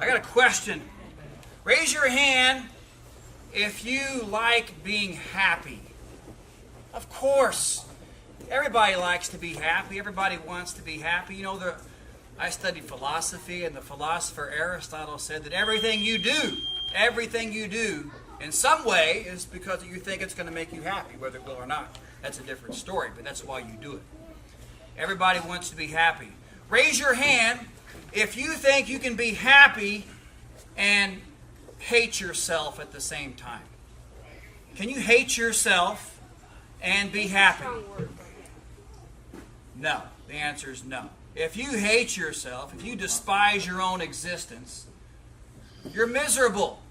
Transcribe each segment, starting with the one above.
I got a question. Raise your hand if you like being happy. Of course. Everybody likes to be happy. Everybody wants to be happy. You know, I studied philosophy, and the philosopher Aristotle said that everything you do, in some way, is because you think it's going to make you happy, whether it will or not. That's a different story, but that's why you do it. Everybody wants to be happy. Raise your hand if you think you can be happy and hate yourself at the same time. Can you hate yourself and be happy? No. The answer is no. If you hate yourself, if you despise your own existence, you're miserable.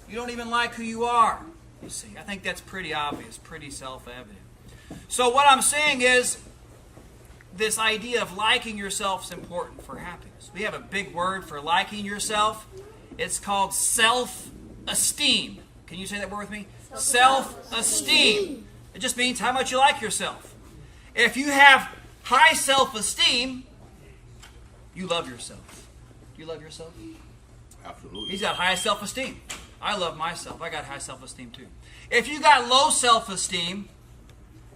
You don't even like who you are. You see, I think that's pretty obvious, pretty self-evident. So what I'm saying is, this idea of liking yourself is important for happiness. We have a big word for liking yourself. It's called self-esteem. Can you say that word with me? Self-esteem. It just means how much you like yourself. If you have high self-esteem, you love yourself. Do you love yourself? Absolutely. He's got high self-esteem. I love myself. I got high self-esteem too. If you got low self-esteem,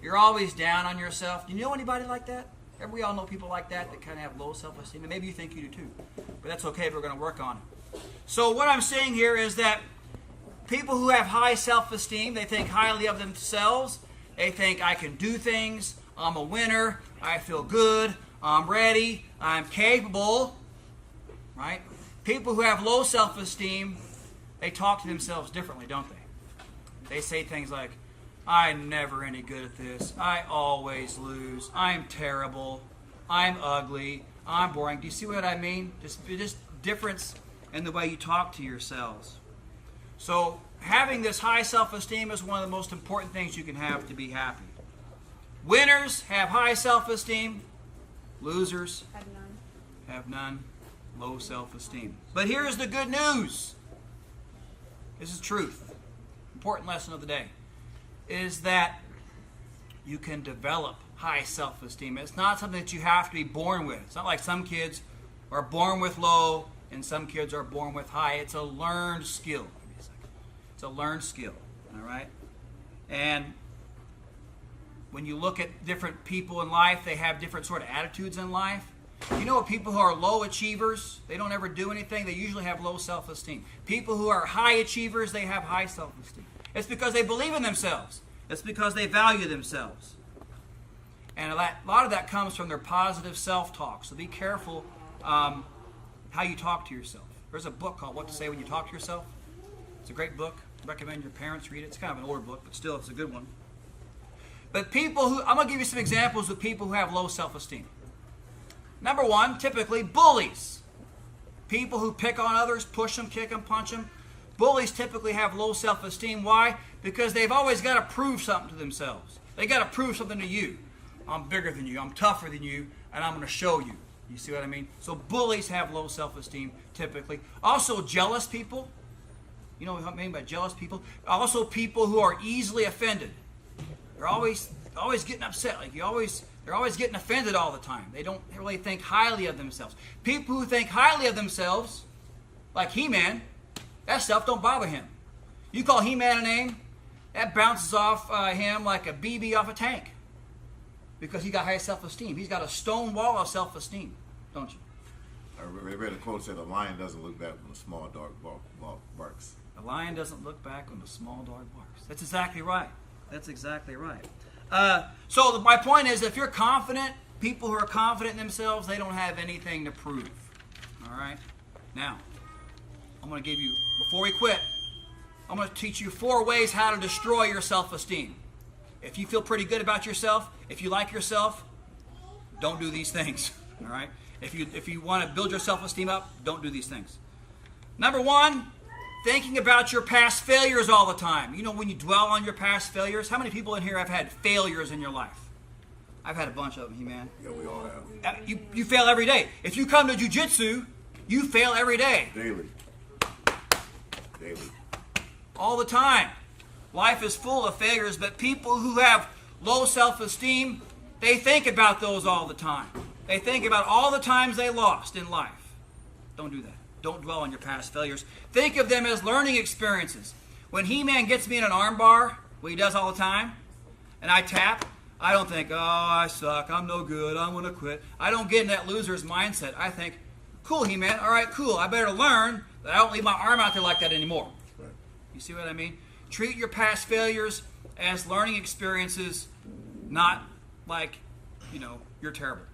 you're always down on yourself. Do you know anybody like that? We all know people like that kind of have low self-esteem. And maybe you think you do too. But that's okay if we're going to work on it. So what I'm saying here is that people who have high self-esteem, they think highly of themselves. They think, I can do things. I'm a winner. I feel good. I'm ready. I'm capable. Right? People who have low self-esteem, they talk to themselves differently, don't they? They say things like, I'm never any good at this. I always lose. I'm terrible. I'm ugly. I'm boring. Do you see what I mean? Just difference in the way you talk to yourselves. So having this high self-esteem is one of the most important things you can have to be happy. Winners have high self-esteem. Losers have none. Low self-esteem. But here's the good news. This is truth. Important lesson of the day. Is that you can develop high self-esteem. It's not something that you have to be born with. It's not like some kids are born with low and some kids are born with high. It's a learned skill. It's a learned skill. All right? And when you look at different people in life, they have different sort of attitudes in life. You know what, people who are low achievers, they don't ever do anything, they usually have low self-esteem. People who are high achievers, they have high self-esteem. It's because they believe in themselves. It's because they value themselves. And a lot of that comes from their positive self-talk. So be careful how you talk to yourself. There's a book called What to Say When You Talk to Yourself. It's a great book. I recommend your parents read it. It's kind of an older book, but still it's a good one. But I'm going to give you some examples of people who have low self-esteem. Number one, typically bullies. People who pick on others, push them, kick them, punch them. Bullies typically have low self-esteem. Why? Because they've always got to prove something to themselves. They got to prove something to you. I'm bigger than you. I'm tougher than you, and I'm going to show you. You see what I mean? So bullies have low self-esteem typically. Also jealous people. You know what I mean by jealous people? Also people who are easily offended. They're always getting upset. They're always getting offended all the time. They don't really think highly of themselves. People who think highly of themselves, like He-Man, that stuff don't bother him. You call He-Man a name, that bounces off him like a BB off a tank. Because he got high self-esteem. He's got a stone wall of self-esteem, don't you? I read a quote that said, "A lion doesn't look back when a small dog barks." A lion doesn't look back when a small dog barks. That's exactly right. That's exactly right. So my point is, if you're confident, people who are confident in themselves, they don't have anything to prove. All right? Now, I'm going to give you, before we quit, I'm going to teach you 4 ways how to destroy your self-esteem. If you feel pretty good about yourself, if you like yourself, don't do these things. All right? If you want to build your self-esteem up, don't do these things. Number 1, thinking about your past failures all the time. You know, when you dwell on your past failures, how many people in here have had failures in your life? I've had a bunch of them, He-Man. Yeah, we all have. You fail every day. If you come to jiu-jitsu, you fail every day. Daily. All the time. Life is full of failures, but people who have low self-esteem, they think about those all the time. They think about all the times they lost in life. Don't do that. Don't dwell on your past failures. Think of them as learning experiences. When He-Man gets me in an arm bar, what he does all the time, and I tap, I don't think, oh, I suck, I'm no good, I'm going to quit. I don't get in that loser's mindset. I think, cool, He-Man, all right, cool. I better learn that I don't leave my arm out there like that anymore. Right. You see what I mean? Treat your past failures as learning experiences, not like, you're terrible.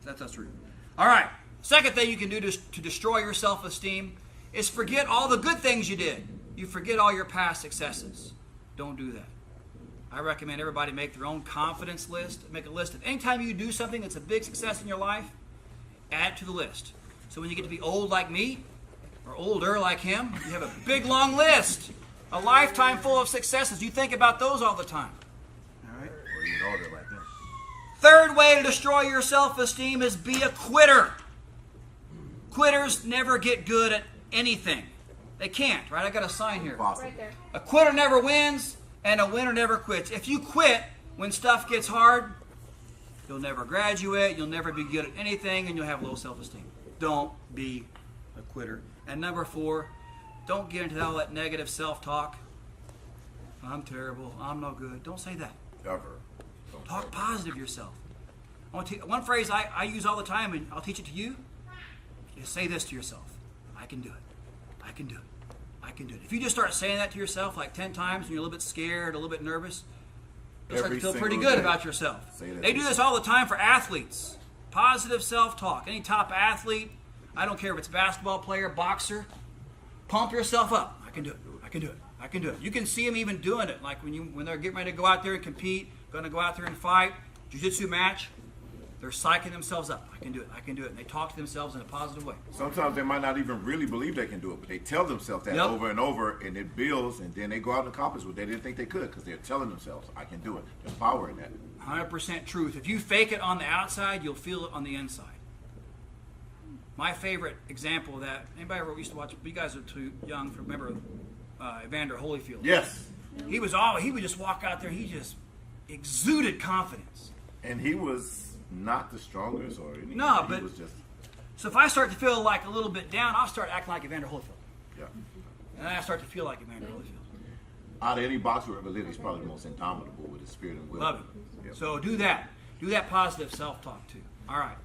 That's rude. All right. Second thing you can do to destroy your self-esteem is forget all the good things you did. You forget all your past successes. Don't do that. I recommend everybody make their own confidence list. Make a list of anytime you do something that's a big success in your life, add it to the list. So when you get to be old like me, or older like him, you have a big long list. A lifetime full of successes. You think about those all the time. All right? Or even older like that. Third way to destroy your self-esteem is be a quitter. Quitters never get good at anything. They can't, right? I got a sign here. Possible. Right there. A quitter never wins, and a winner never quits. If you quit when stuff gets hard, you'll never graduate, you'll never be good at anything, and you'll have low self-esteem. Don't be a quitter. And number 4, don't get into all that negative self-talk. I'm terrible, I'm no good. Don't say that. Ever. Don't Talk say positive yourself. One phrase I use all the time, and I'll teach it to you, is say this to yourself. I can do it. I can do it. I can do it. If you just start saying that to yourself like 10 times and you're a little bit scared, a little bit nervous, you'll start to feel pretty good about yourself. They do this all the time for athletes. Positive self-talk. Any top athlete, I don't care if it's basketball player, boxer, pump yourself up. I can do it. I can do it. I can do it. You can see them even doing it. Like when they're getting ready to go out there and compete, going to go out there and fight, jiu-jitsu match, they're psyching themselves up. I can do it. I can do it. And they talk to themselves in a positive way. Sometimes they might not even really believe they can do it, but they tell themselves that over and over, and it builds, and then they go out and accomplish what they didn't think they could because they're telling themselves, I can do it. There's power in that. 100% truth. If you fake it on the outside, you'll feel it on the inside. My favorite example of that, anybody ever used to watch, you guys are too young to remember Evander Holyfield. Yes. He would just walk out there, he just exuded confidence. And he was not the strongest or anything. No, he but was just, so if I start to feel like a little bit down, I'll start acting like Evander Holyfield. yeah. And I start to feel like Evander Holyfield. Out of any boxer who ever lived, he's probably the most indomitable with his spirit and will. Love it. Yeah. So do that. Do that positive self-talk too. All right.